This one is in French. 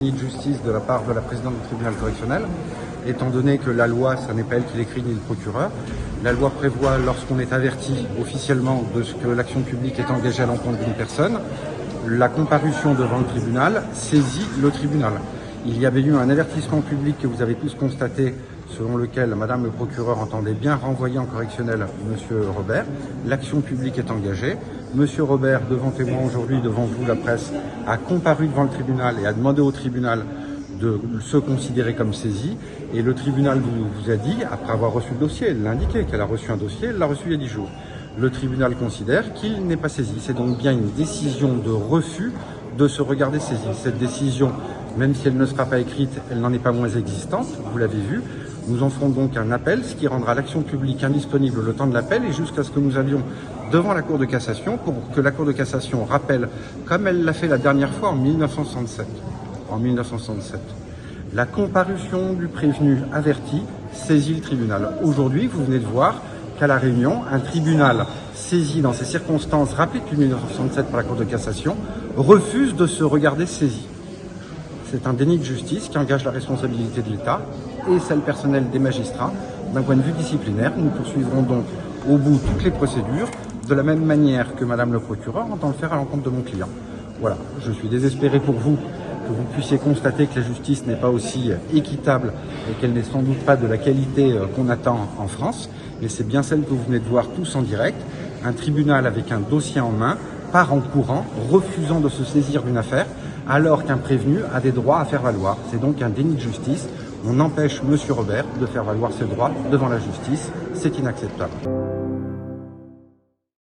De justice de la part de la présidente du tribunal correctionnel, étant donné que la loi, ça n'est pas elle qui l'écrit ni le procureur. La loi prévoit, lorsqu'on est averti officiellement de ce que l'action publique est engagée à l'encontre d'une personne, la comparution devant le tribunal saisit le tribunal. Il y avait eu un avertissement public que vous avez tous constaté, selon lequel Madame le procureur entendait bien renvoyer en correctionnel Monsieur Robert. L'action publique est engagée. Monsieur Robert, devant témoin aujourd'hui, devant vous, la presse, a comparu devant le tribunal et a demandé au tribunal de se considérer comme saisi. Et le tribunal vous a dit, après avoir reçu le dossier, elle l'a indiqué qu'elle a reçu un dossier, elle l'a reçu il y a 10 jours. Le tribunal considère qu'il n'est pas saisi. C'est donc bien une décision de refus de se regarder saisi. Cette décision, même si elle ne sera pas écrite, elle n'en est pas moins existante, vous l'avez vu. Nous en ferons donc un appel, ce qui rendra l'action publique indisponible le temps de l'appel et jusqu'à ce que nous allions devant la Cour de cassation pour que la Cour de cassation rappelle, comme elle l'a fait la dernière fois en 1967, la comparution du prévenu averti saisit le tribunal. Aujourd'hui, vous venez de voir qu'à La Réunion, un tribunal saisi dans ces circonstances rappelées depuis 1967 par la Cour de cassation refuse de se regarder saisi. C'est un déni de justice qui engage la responsabilité de l'État et celle personnelle des magistrats. D'un point de vue disciplinaire, nous poursuivrons donc au bout toutes les procédures, de la même manière que Madame le procureur entend le faire à l'encontre de mon client. Voilà, je suis désespéré pour vous, que vous puissiez constater que la justice n'est pas aussi équitable et qu'elle n'est sans doute pas de la qualité qu'on attend en France, mais c'est bien celle que vous venez de voir tous en direct. Un tribunal avec un dossier en main part en courant, refusant de se saisir d'une affaire, alors qu'un prévenu a des droits à faire valoir. C'est donc un déni de justice. On empêche Monsieur Robert de faire valoir ses droits devant la justice. C'est inacceptable.